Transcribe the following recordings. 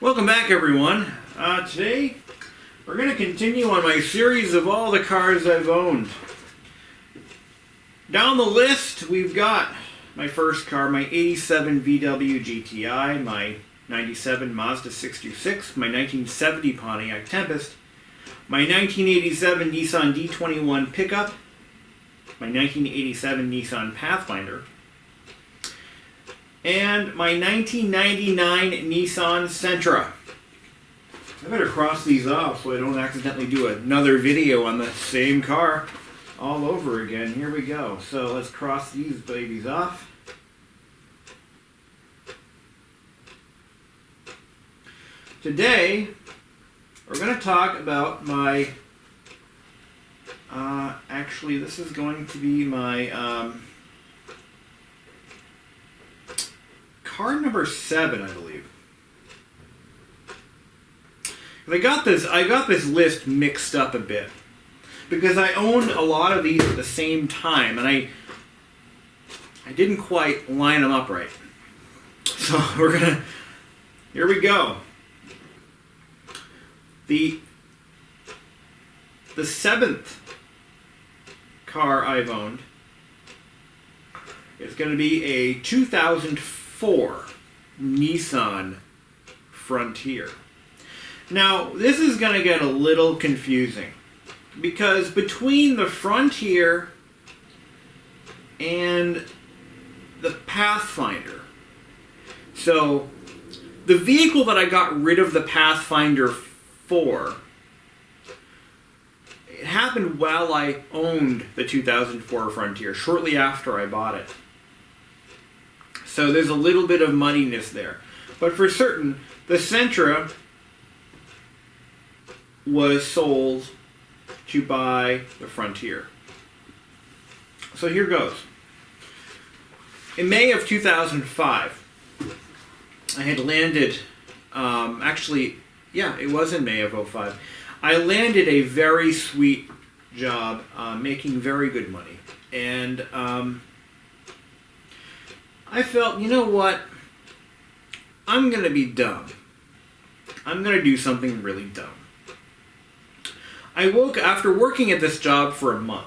Welcome back, everyone. Today we're going to continue on my series of all the cars I've owned. Down the list we've got my first car, my 87 VW GTI, my 97 Mazda 626, my 1970 Pontiac Tempest, my 1987 Nissan D21 pickup, my 1987 Nissan Pathfinder, and my 1999 Nissan Sentra. I better cross these off so I don't accidentally do another video on the same car all over again. Here we go. So let's cross these babies off. Today, we're going to talk about my, actually this is going to be my, car number 7, I believe. I got this list mixed up a bit because I owned a lot of these at the same time, and I didn't quite line them up right. So here we go. The 7th car I've owned is going to be a 2004 Nissan Frontier. Now, this is going to get a little confusing because between the Frontier and the Pathfinder, so the vehicle that I got rid of the Pathfinder for, it happened while I owned the 2004 Frontier, shortly after I bought it. So there's a little bit of muddiness there. But for certain, the Sentra was sold to buy the Frontier. So here goes. In May of 2005, I had landed, it was in May of 2005. I landed a very sweet job, making very good money. And I felt, you know what? I'm going to be dumb. I'm going to do something really dumb. After working at this job for a month,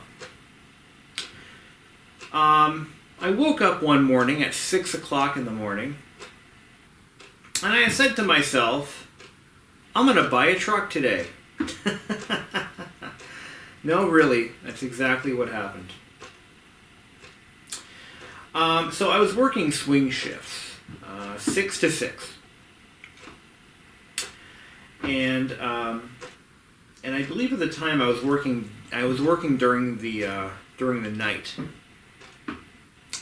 I woke up one morning at 6 o'clock in the morning, and I said to myself, I'm going to buy a truck today. No, really, that's exactly what happened. So I was working swing shifts, 6 to 6. And I believe at the time I was working during the night.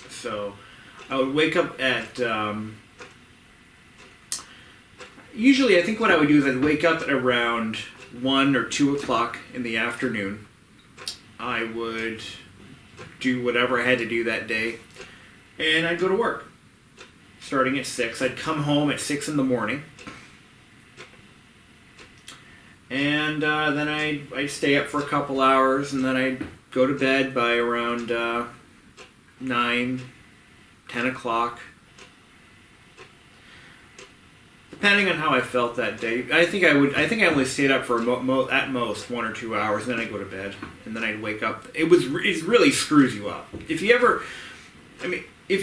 So I would wake up at usually I think what I would do is I'd wake up at around 1 or 2 o'clock in the afternoon. I would do whatever I had to do that day, and I'd go to work starting at 6. I'd come home at 6 in the morning. And then I'd stay up for a couple hours, and then I'd go to bed by around 9, 10 o'clock. Depending on how I felt that day. I think I only stayed up for at most 1 or 2 hours, and then I'd go to bed, and then I'd wake up. It really screws you up. If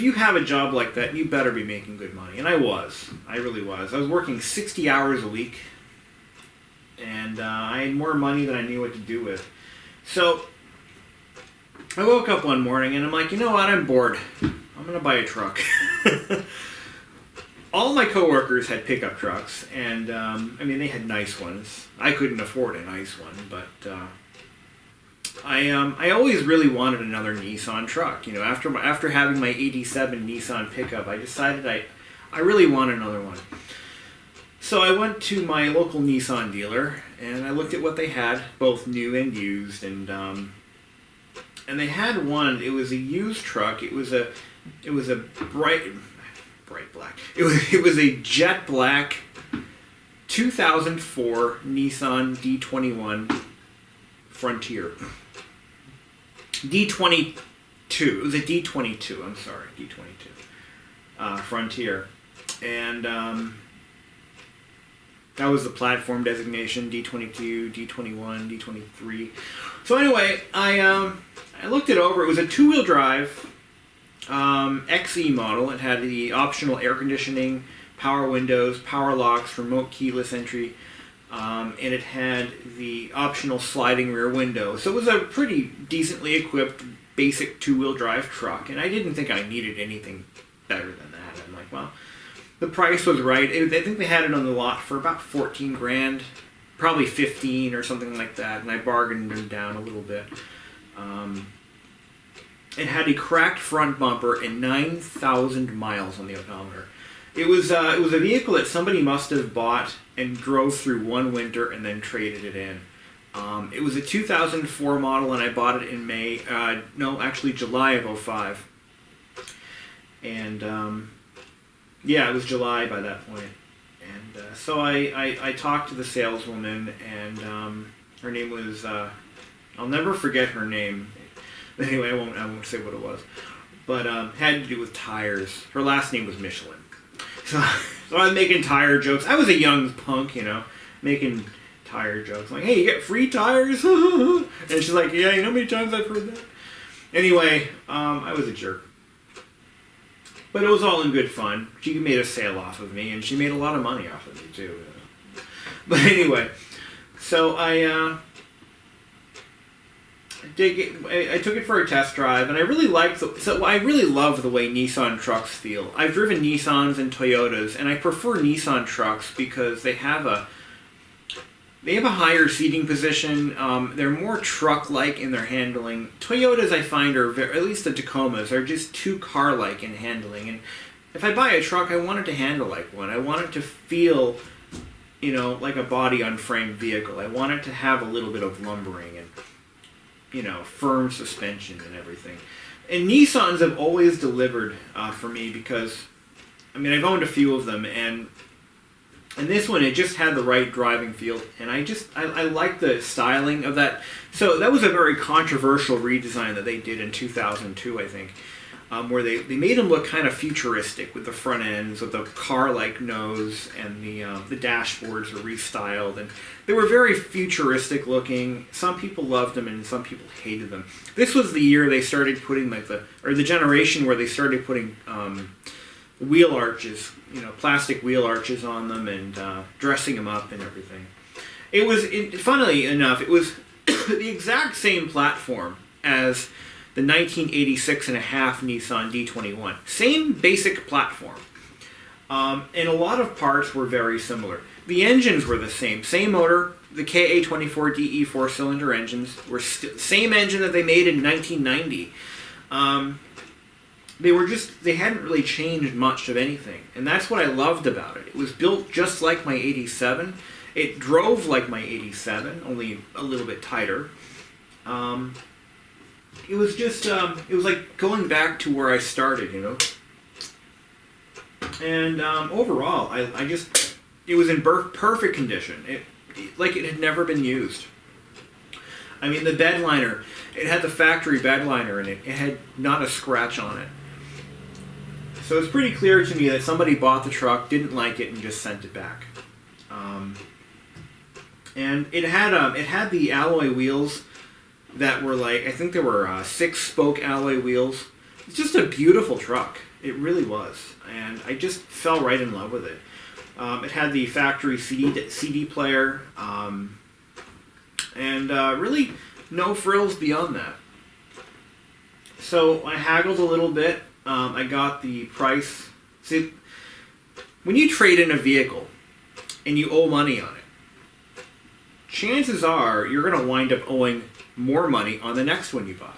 you have a job like that, you better be making good money. And I really was. I was working 60 hours a week. And I had more money than I knew what to do with. So I woke up one morning and I'm like, you know what, I'm bored. I'm going to buy a truck. All my coworkers had pickup trucks, and they had nice ones. I couldn't afford a nice one, but I always really wanted another Nissan truck. You know, after having my 87 Nissan pickup, I decided I really wanted another one. So I went to my local Nissan dealer, and I looked at what they had, both new and used, and they had one. It was a used truck. It was a bright black. It was a jet black 2004 Nissan D21 Frontier. D22. It was a D22. I'm sorry, D22 Frontier, and That was the platform designation, D22, D21, D23. So anyway, I looked it over. It was a two-wheel drive XE model. It had the optional air conditioning, power windows, power locks, remote keyless entry, and it had the optional sliding rear window. So it was a pretty decently equipped basic two-wheel drive truck, and I didn't think I needed anything better than that. I'm like, well, the price was right. I think they had it on the lot for about 14 grand, probably 15 or something like that, and I bargained them down a little bit. It had a cracked front bumper and 9,000 miles on the odometer. It was a vehicle that somebody must have bought and drove through one winter and then traded it in. It was a 2004 model, and I bought it in July of '05. And yeah, it was July by that point. And so I talked to the saleswoman, and her name was I'll never forget her name. Anyway, I won't say what it was, but had to do with tires. Her last name was Michelin. So I was making tire jokes. I was a young punk, making tire jokes. Like, hey, you get free tires? And she's like, yeah, you know how many times I've heard that? Anyway, I was a jerk. But it was all in good fun. She made a sale off of me, and she made a lot of money off of me, too. But anyway, so I took it for a test drive, and I really liked I really love the way Nissan trucks feel. I've driven Nissans and Toyotas, and I prefer Nissan trucks because they have a higher seating position. They're more truck-like in their handling. Toyotas, I find, at least the Tacomas, are just too car-like in handling. And if I buy a truck, I want it to handle like one. I want it to feel, like a body-on-frame vehicle. I want it to have a little bit of lumbering and, firm suspension and everything. And Nissans have always delivered for me because, I've owned a few of them, and this one, it just had the right driving feel, and I like the styling of that. So that was a very controversial redesign that they did in 2002, I think, where they made them look kind of futuristic with the front ends, with the car-like nose, and the dashboards were restyled, and they were very futuristic looking. Some people loved them, and some people hated them. This was the year they started putting the generation where they started putting wheel arches, plastic wheel arches on them, and dressing them up and everything. Funnily enough, it was the exact same platform as the 1986 and a half Nissan D21. Same basic platform. And a lot of parts were very similar. The engines were the same motor. The KA24DE 4-cylinder engines were same engine that they made in 1990. They hadn't really changed much of anything. And that's what I loved about it. It was built just like my 87. It drove like my 87, only a little bit tighter. It was just, it was like going back to where I started, And overall, it was in perfect condition. It had never been used. The bed liner, it had the factory bed liner in it. It had not a scratch on it. So it's pretty clear to me that somebody bought the truck, didn't like it, and just sent it back. And it had the alloy wheels that were I think there were 6-spoke alloy wheels. It's just a beautiful truck. It really was. And I just fell right in love with it. It had the factory CD player, and really no frills beyond that. So I haggled a little bit. I got the price. See, when you trade in a vehicle and you owe money on it, chances are you're going to wind up owing more money on the next one you buy.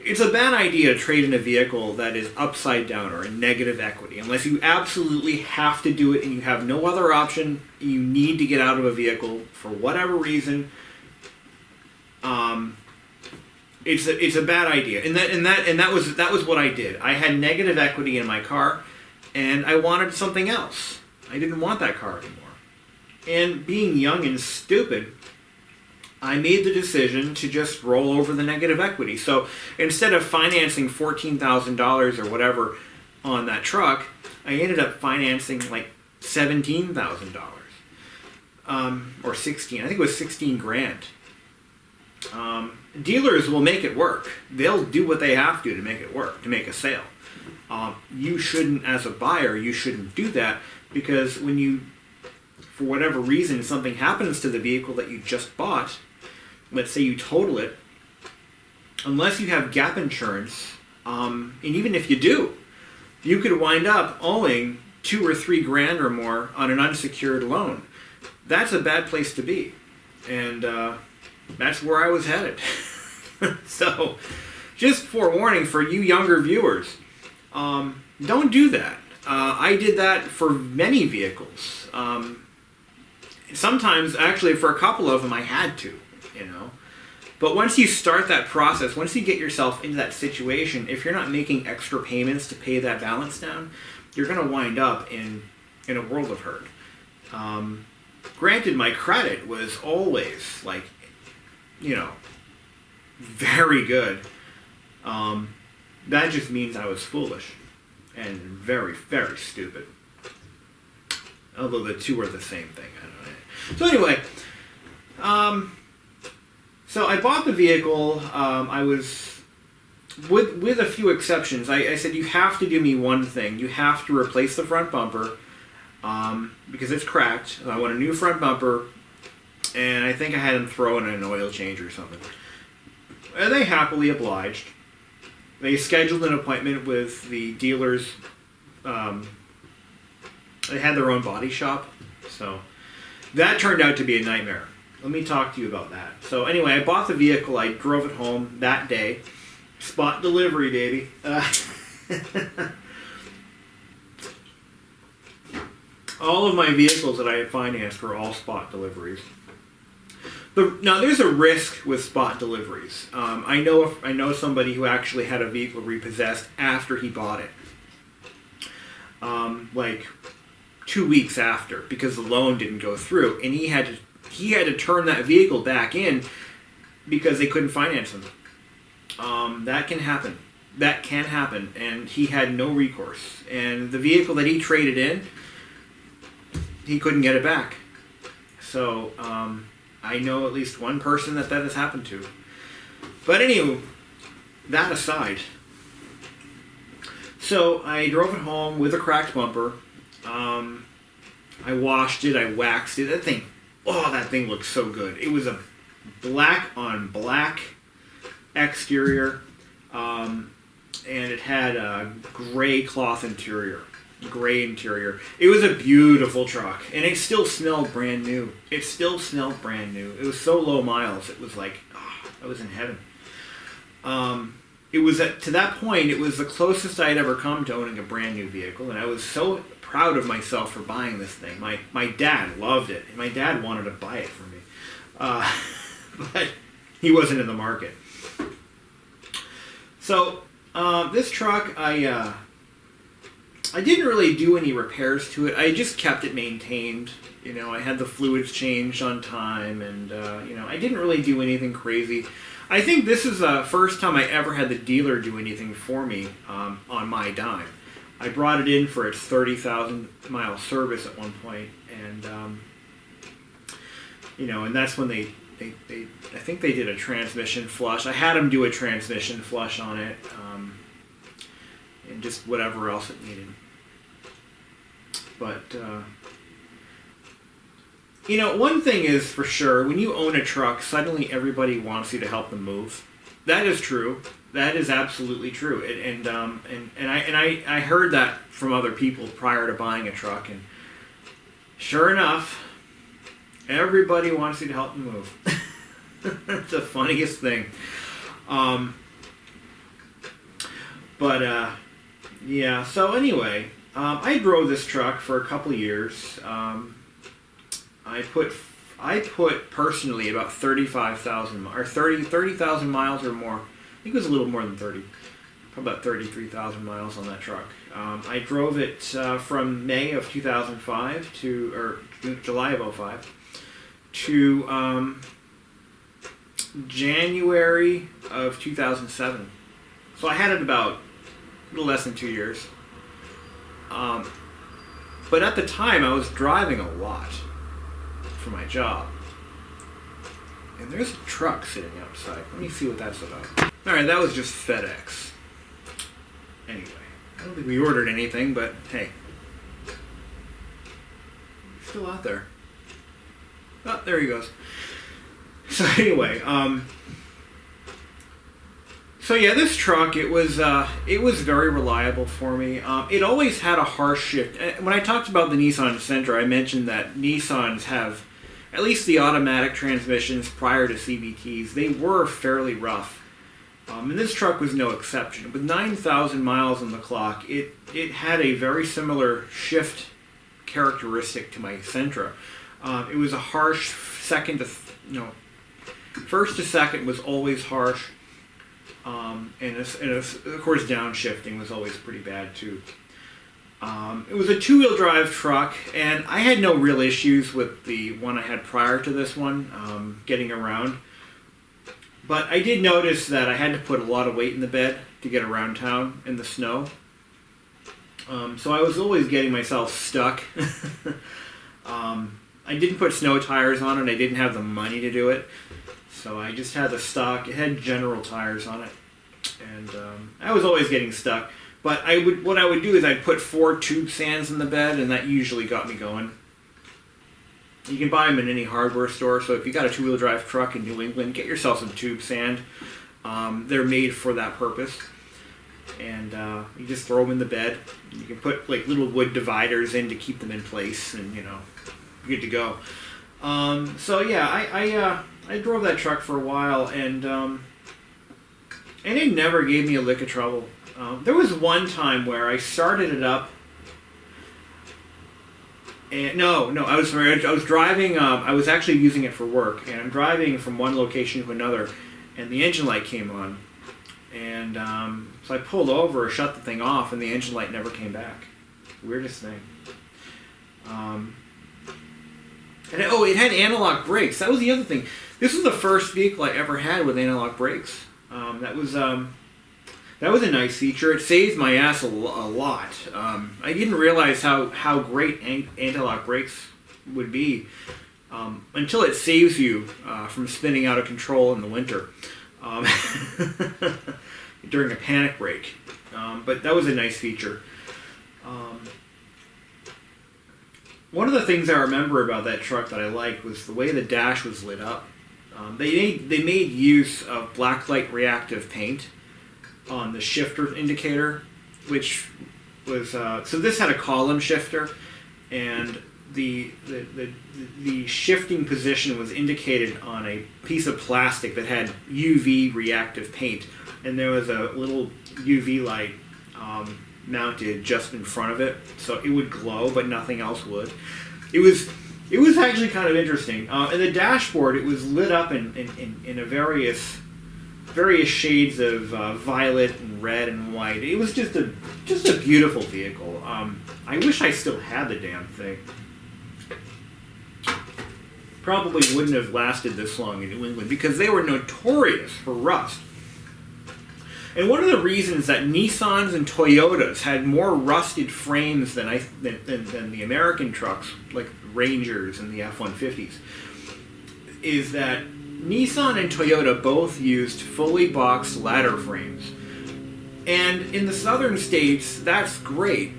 It's a bad idea to trade in a vehicle that is upside down or in negative equity, unless you absolutely have to do it and you have no other option. You need to get out of a vehicle for whatever reason. It's a bad idea, and that was what I did. I had negative equity in my car, and I wanted something else. I didn't want that car anymore. And being young and stupid, I made the decision to just roll over the negative equity. So instead of financing $14,000 or whatever on that truck, I ended up financing like $17,000. or 16. I think it was 16 grand. Dealers will make it work. They'll do what they have to make it work, to make a sale. You shouldn't, as a buyer, you shouldn't do that, because when you, for whatever reason, something happens to the vehicle that you just bought, let's say you total it, unless you have gap insurance, and even if you do, you could wind up owing 2 or 3 grand or more on an unsecured loan. That's a bad place to be. And that's where I was headed. So, just forewarning for you younger viewers, don't do that. I did that for many vehicles. Sometimes, actually, for a couple of them, I had to, you know. But once you start that process, once you get yourself into that situation, if you're not making extra payments to pay that balance down, you're going to wind up in a world of hurt. Granted, my credit was always, like, you know, very good. That just means I was foolish and very, very stupid. Although the two are the same thing. I don't know. So anyway, so I bought the vehicle. I was, with a few exceptions, I said, you have to do me one thing. You have to replace the front bumper because it's cracked. I want a new front bumper, and I think I had them throw in an oil change or something. And they happily obliged. They scheduled an appointment with the dealers. They had their own body shop, so that turned out to be a nightmare. Let me talk to you about that. So anyway, I bought the vehicle. I drove it home that day. Spot delivery, baby. All of my vehicles that I had financed were all spot deliveries. Now, there's a risk with spot deliveries. I know somebody who actually had a vehicle repossessed after he bought it. Like 2 weeks after, because the loan didn't go through, and he had to turn that vehicle back in because they couldn't finance him. That can happen. That can happen, and he had no recourse. And the vehicle that he traded in, he couldn't get it back. So I know at least one person that has happened to. But anyway, that aside, so I drove it home with a cracked bumper. I washed it, I waxed it. That thing looked so good. It was a black on black exterior, and it had a gray cloth interior. Gray interior. It was a beautiful truck, and it still smelled brand new. It still smelled brand new. It was so low miles. It was like, I was in heaven. It was to that point, it was the closest I had ever come to owning a brand new vehicle, and I was so proud of myself for buying this thing. My dad loved it. My dad wanted to buy it for me, but he wasn't in the market. So this truck, I didn't really do any repairs to it. I just kept it maintained. You know, I had the fluids changed on time, and you know, I didn't really do anything crazy. I think this is the first time I ever had the dealer do anything for me on my dime. I brought it in for its 30,000 mile service at one point, and you know, and that's when they I think they did a transmission flush. I had them do a transmission flush on it, and just whatever else it needed. But you know, one thing is for sure, when you own a truck, suddenly everybody wants you to help them move. That is true. That is absolutely true. And I heard that from other people prior to buying a truck, and sure enough, everybody wants you to help them move. It's the funniest thing. Yeah. So anyway, I drove this truck for a couple of years. I put personally about 35,000 or 30,000 miles or more. I think it was a little more than 30. Probably about 33,000 miles on that truck. I drove it from May of 2005 or July of 2005 to January of 2007. So I had it about a little less than 2 years. But at the time, I was driving a lot. for my job. And there's a truck sitting outside. Let me see what that's about. Alright, that was just FedEx. Anyway, I don't think we ordered anything, but hey. He's still out there. Oh, there he goes. So anyway, so yeah, this truck, it was very reliable for me. It always had a harsh shift. When I talked about the Nissan Sentra, I mentioned that Nissans have, at least the automatic transmissions prior to CVTs, they were fairly rough. And this truck was no exception. With 9,000 miles on the clock, it had a very similar shift characteristic to my Sentra. It was a harsh first to second was always harsh. And of course downshifting was always pretty bad too. It was a two-wheel drive truck, and I had no real issues with the one I had prior to this one, getting around. But I did notice that I had to put a lot of weight in the bed to get around town in the snow. So I was always getting myself stuck. I didn't put snow tires on it. I didn't have the money to do it. So I just had the stock. It had general tires on it. And I was always getting stuck. But what I would do is I'd put 4 tube sands in the bed, and that usually got me going. You can buy them in any hardware store, so if you got a two-wheel drive truck in New England, get yourself some tube sand. They're made for that purpose. And you just throw them in the bed. You can put like little wood dividers in to keep them in place, and you're good to go. So yeah, I drove that truck for a while, and it never gave me a lick of trouble. There was one time where I started it up, and I was driving. I was actually using it for work, and I'm driving from one location to another, and the engine light came on, and so I pulled over, shut the thing off, and the engine light never came back. Weirdest thing. It had analog brakes. That was the other thing. This was the first vehicle I ever had with analog brakes. That was a nice feature. It saved my ass a lot. I didn't realize how great analog brakes would be until it saves you from spinning out of control in the winter during a panic brake. But that was a nice feature. One of the things I remember about that truck that I liked was the way the dash was lit up. They made use of blacklight reactive paint on the shifter indicator, which was so this had a column shifter, and the shifting position was indicated on a piece of plastic that had UV reactive paint, and there was a little UV light mounted just in front of it, so it would glow, but nothing else would. It was actually kind of interesting. And the dashboard, it was lit up in a various shades of violet and red and white. It was just a beautiful vehicle. I wish I still had the damn thing. Probably wouldn't have lasted this long in New England because they were notorious for rust. And one of the reasons that Nissans and Toyotas had more rusted frames than the American trucks, like Rangers and the F-150s, is that Nissan and Toyota both used fully boxed ladder frames. And in the southern states, that's great.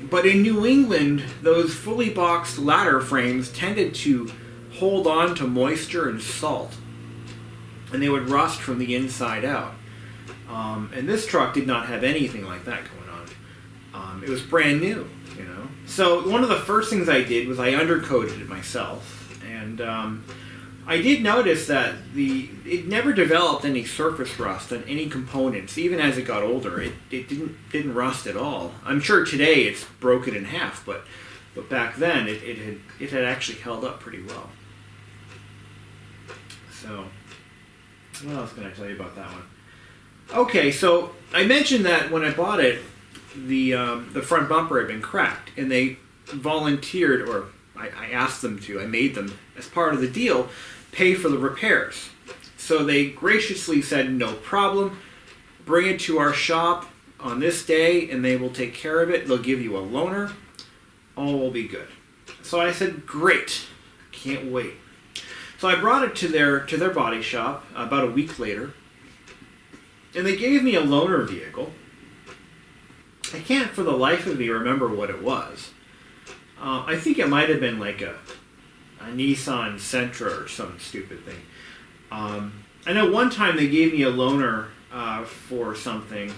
But in New England, those fully boxed ladder frames tended to hold on to moisture and salt. And they would rust from the inside out. And this truck did not have anything like that going on. It was brand new, So one of the first things I did was I undercoated it myself. And I did notice that it never developed any surface rust on any components. Even as it got older, it didn't rust at all. I'm sure today it's broken in half, but back then it had actually held up pretty well. So what else can I tell you about that one? Okay, so I mentioned that when I bought it, the front bumper had been cracked, and they volunteered, or I asked them to, I made them, as part of the deal, pay for the repairs. So they graciously said, no problem, bring it to our shop on this day, and they will take care of it. They'll give you a loaner. All will be good. So I said, great. can't wait. So I brought it to their body shop about a week later, and they gave me a loaner vehicle. I can't for the life of me remember what it was. I think it might have been like a Nissan Sentra or some stupid thing. I know one time they gave me a loaner for something,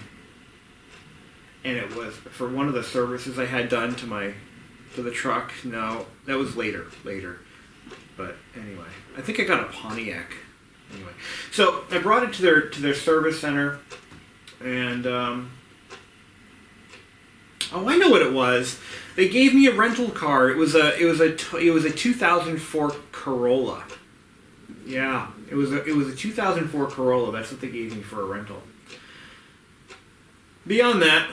and it was for one of the services I had done to the truck. No, that was later. But anyway, I think I got a Pontiac. Anyway, so I brought it to their service center, and oh, I know what it was. They gave me a rental car. It was a 2004 Corolla. Yeah, it was a 2004 Corolla. That's what they gave me for a rental. Beyond that,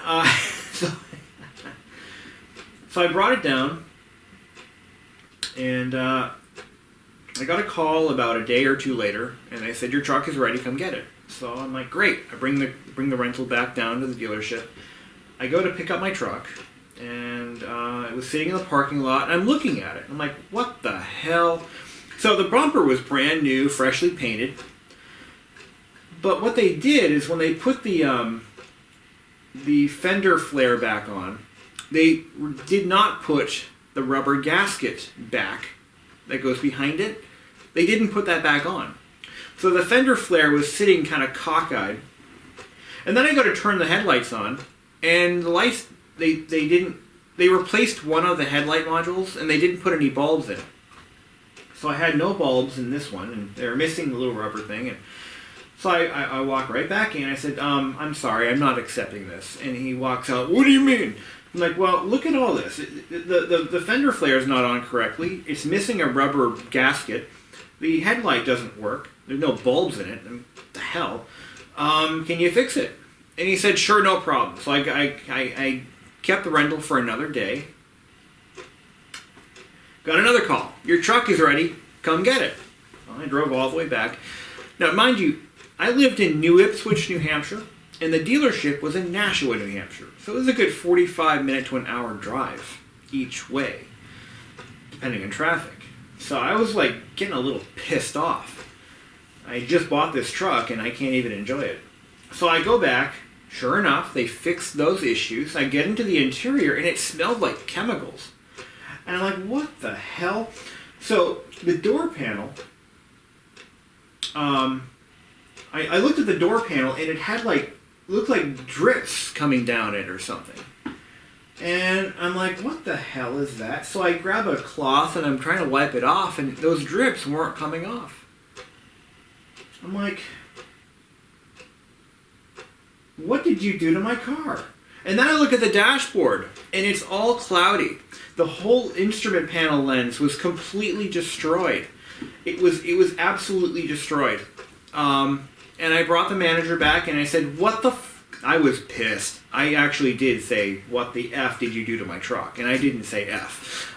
so I brought it down, and I got a call about a day or two later, and they said, your truck is ready, come get it. So I'm like, great. I bring the rental back down to the dealership. I go to pick up my truck, and it was sitting in the parking lot, and I'm looking at it. I'm like, what the hell? So the bumper was brand new, freshly painted. But what they did is when they put the fender flare back on, they did not put the rubber gasket back that goes behind it. They didn't put that back on. So the fender flare was sitting kind of cockeyed. And then I go to turn the headlights on, and the lights, they replaced one of the headlight modules, and they didn't put any bulbs in it. So I had no bulbs in this one, and they were missing the little rubber thing. And so I walk right back in. I said, I'm sorry, I'm not accepting this. And he walks out, what do you mean? I'm like, well, look at all this. The fender flare is not on correctly. It's missing a rubber gasket. The headlight doesn't work. There's no bulbs in it. What the hell? Can you fix it? And he said, sure, no problem. So I kept the rental for another day. Got another call. Your truck is ready. Come get it. Well, I drove all the way back. Now, mind you, I lived in New Ipswich, New Hampshire, and the dealership was in Nashua, New Hampshire. So it was a good 45-minute to an hour drive each way, depending on traffic. So I was like getting a little pissed off. I just bought this truck and I can't even enjoy it. So I go back. Sure enough, they fixed those issues. I get into the interior and it smelled like chemicals. And I'm like, what the hell? So the door panel, I looked at the door panel and it had looked like drips coming down it or something. And I'm like, what the hell is that? So I grab a cloth and I'm trying to wipe it off, and those drips weren't coming off. I'm like, what did you do to my car? And then I look at the dashboard and it's all cloudy. The whole instrument panel lens was completely destroyed. It was absolutely destroyed. And I brought the manager back and I said, what the I was pissed. I actually did say, what the F did you do to my truck? And I didn't say F.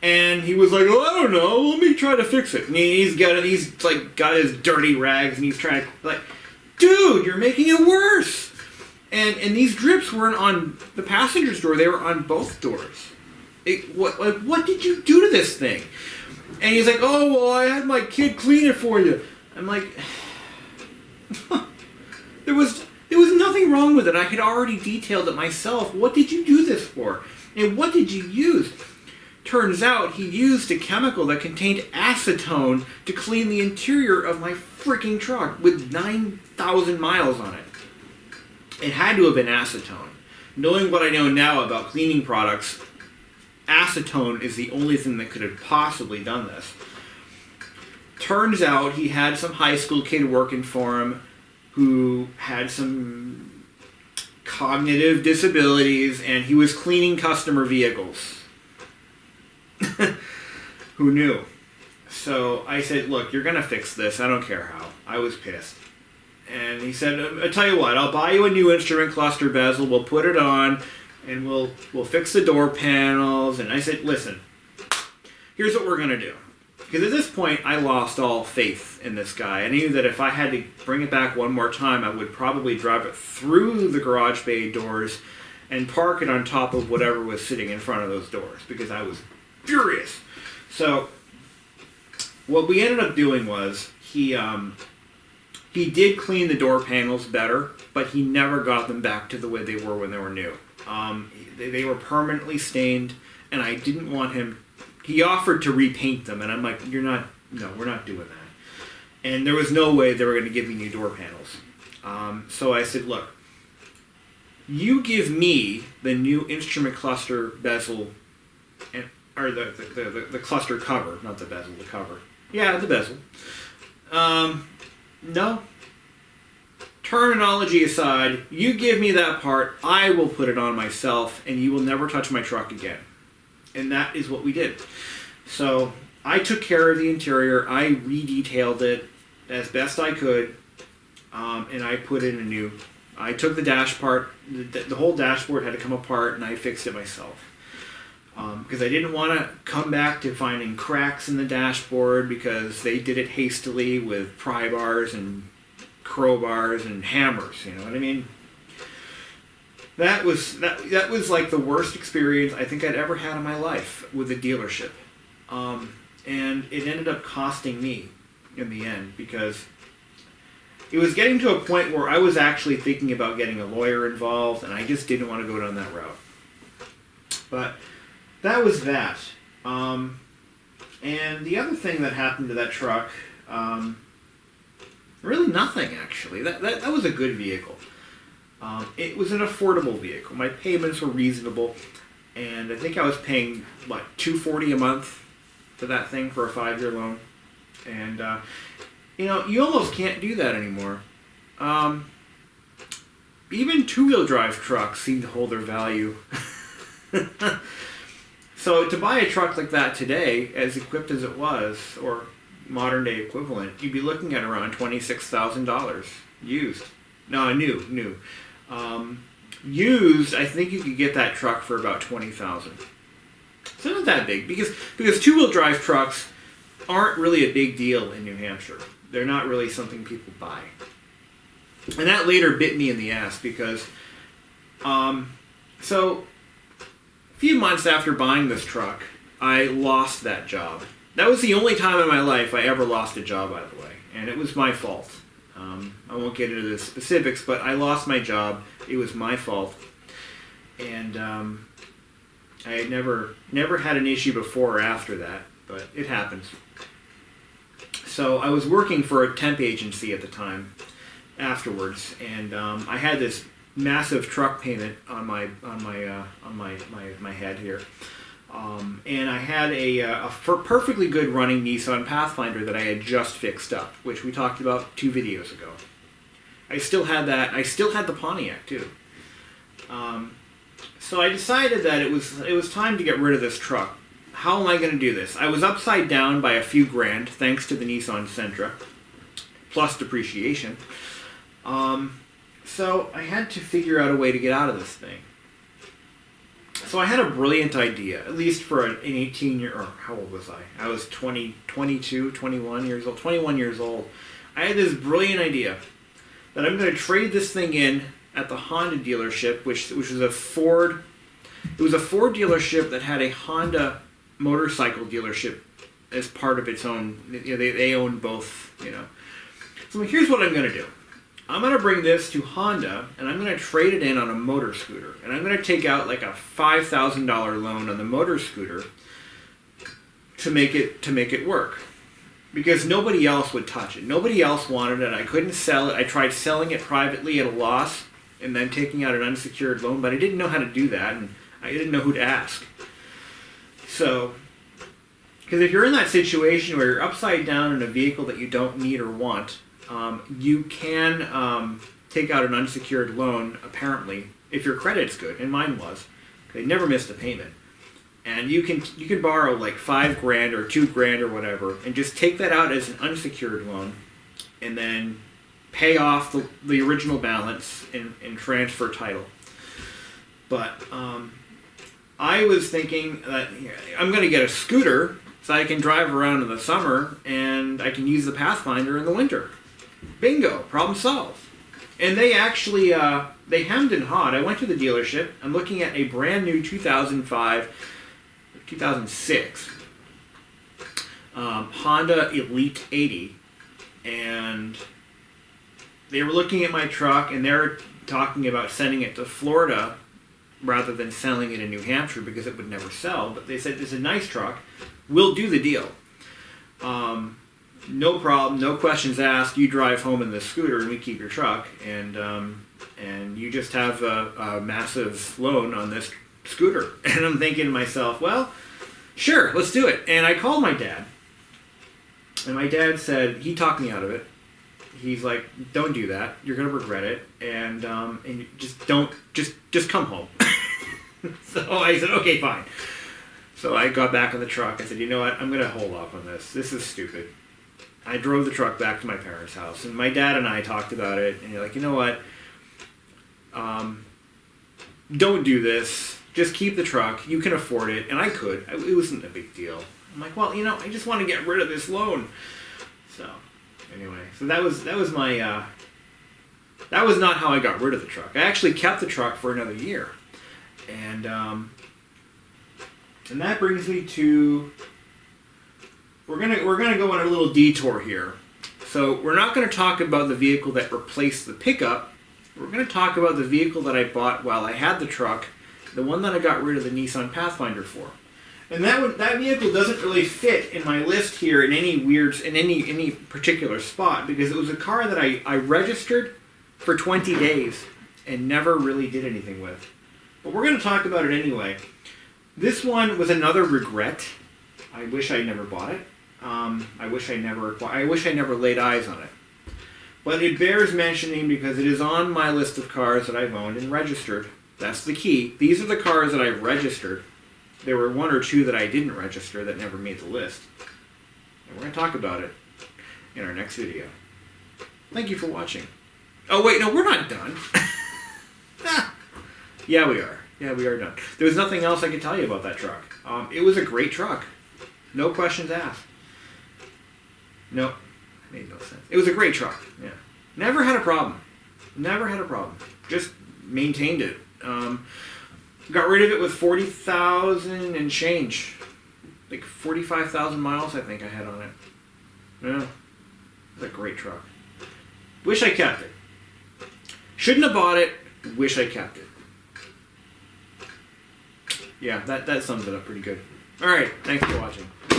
And he was like, oh, I don't know, let me try to fix it. And he's got his dirty rags and he's trying to, dude, you're making it worse. And these drips weren't on the passenger's door, they were on both doors. What did you do to this thing? And he's like, oh, well, I had my kid clean it for you. I'm like, there was nothing wrong with it. I had already detailed it myself. What did you do this for? And what did you use? Turns out he used a chemical that contained acetone to clean the interior of my freaking truck with 9,000 miles on it. It had to have been acetone. Knowing what I know now about cleaning products, acetone is the only thing that could have possibly done this. Turns out he had some high school kid working for him who had some cognitive disabilities, and he was cleaning customer vehicles. Who knew? So I said, look, you're going to fix this. I don't care how. I was pissed. And he said, I'll tell you what, I'll buy you a new instrument cluster bezel, we'll put it on, and we'll fix the door panels. And I said, listen, here's what we're going to do. Because at this point, I lost all faith in this guy. I knew that if I had to bring it back one more time, I would probably drive it through the garage bay doors and park it on top of whatever was sitting in front of those doors. Because I was furious. So what we ended up doing was he did clean the door panels better, but he never got them back to the way they were when they were new. They were permanently stained, and I didn't want him. He offered to repaint them, and I'm like, we're not doing that. And there was no way they were going to give me new door panels. So I said, look, you give me the new instrument cluster bezel, or the cluster cover, not the bezel, the cover. Yeah, the bezel. No. Terminology aside, you give me that part, I will put it on myself, and you will never touch my truck again. And that is what we did. So I took care of the interior. I re-detailed it as best I could, and I put in a new. I took the dash part. The whole dashboard had to come apart, and I fixed it myself. Because I didn't want to come back to finding cracks in the dashboard because they did it hastily with pry bars and crowbars and hammers. You know what I mean? That was like the worst experience I think I'd ever had in my life with a dealership, and it ended up costing me in the end because it was getting to a point where I was actually thinking about getting a lawyer involved, and I just didn't want to go down that route. But that was that. And the other thing that happened to that truck, really nothing actually. That was a good vehicle. It was an affordable vehicle. My payments were reasonable, and I think I was paying $240 a month for that thing for a 5-year loan. And you almost can't do that anymore. Even two-wheel drive trucks seem to hold their value. So to buy a truck like that today, as equipped as it was, or modern day equivalent, you'd be looking at around $26,000 used. No, new. Used, I think you could get that truck for about $20,000. It's not that big because two-wheel drive trucks aren't really a big deal in New Hampshire. They're not really something people buy. And that later bit me in the ass because, so a few months after buying this truck, I lost that job. That was the only time in my life I ever lost a job, by the way, and it was my fault. I won't get into the specifics, but I lost my job. It was my fault, and I had never had an issue before or after that, but it happens. So I was working for a temp agency at the time. Afterwards, and I had this massive truck payment on my head here, and I had a perfectly good running Nissan Pathfinder that I had just fixed up, which we talked about 2 videos ago. I still had that. I still had the Pontiac too. So I decided that it was time to get rid of this truck. How am I going to do this? I was upside down by a few grand thanks to the Nissan Sentra, plus depreciation. So I had to figure out a way to get out of this thing. So I had a brilliant idea, at least for an 18-year, or how old was I? I was 21 years old. I had this brilliant idea that I'm going to trade this thing in at the Honda dealership, which was a Ford. It was a Ford dealership that had a Honda motorcycle dealership as part of its own. They own both, So here's what I'm going to do. I'm going to bring this to Honda, and I'm going to trade it in on a motor scooter. And I'm going to take out like a $5,000 loan on the motor scooter to make it work. Because nobody else would touch it. Nobody else wanted it. I couldn't sell it. I tried selling it privately at a loss and then taking out an unsecured loan, but I didn't know how to do that, and I didn't know who to ask. So, because if you're in that situation where you're upside down in a vehicle that you don't need or want, you can take out an unsecured loan, apparently, if your credit's good, and mine was. They never missed a payment. And you can borrow like $5,000 or $2,000 or whatever, and just take that out as an unsecured loan, and then pay off the original balance and transfer title. But I was thinking that I'm going to get a scooter so I can drive around in the summer, and I can use the Pathfinder in the winter. Bingo, problem solved. And they actually, they hemmed and hawed. I went to the dealership. I'm looking at a brand new 2005 2006 Honda Elite 80, and they were looking at my truck, and they were talking about sending it to Florida rather than selling it in New Hampshire because it would never sell. But they said, "It's a nice truck. We'll do the deal. No problem, no questions asked. You drive home in this scooter, and we keep your truck, and you just have a massive loan on this scooter." And I'm thinking to myself, well, sure, let's do it. And I called my dad, and my dad said, he talked me out of it. He's like, "Don't do that. You're gonna regret it, and just come home." So I said, "Okay, fine." So I got back in the truck. I said, "You know what? I'm gonna hold off on this. This is stupid." I drove the truck back to my parents' house, and my dad and I talked about it. And you're like, "You know what? Don't do this. Just keep the truck. You can afford it." And I could. It wasn't a big deal. I'm like, "Well, I just want to get rid of this loan." So anyway, so that was my that was not how I got rid of the truck. I actually kept the truck for another year, and that brings me to we're gonna go on a little detour here. So we're not going to talk about the vehicle that replaced the pickup. We're going to talk about the vehicle that I bought while I had the truck, the one that I got rid of the Nissan Pathfinder for. And that vehicle doesn't really fit in my list here in any particular spot, because it was a car that I registered for 20 days and never really did anything with. But we're going to talk about it anyway. This one was another regret. I wish I never bought it. I wish I never laid eyes on it. But it bears mentioning because it is on my list of cars that I've owned and registered. That's the key. These are the cars that I've registered. There were one or two that I didn't register that never made the list. And we're going to talk about it in our next video. Thank you for watching. Oh wait, no, we're not done. Yeah, we are. Yeah, we are done. There was nothing else I could tell you about that truck. It was a great truck. No questions asked. No, made no sense. It was a great truck. Yeah, never had a problem. Never had a problem. Just maintained it. Got rid of it with 40,000 and change, like 45,000 miles. I think I had on it. Yeah, it's a great truck. Wish I kept it. Shouldn't have bought it. Wish I kept it. Yeah, that sums it up pretty good. All right, thanks for watching.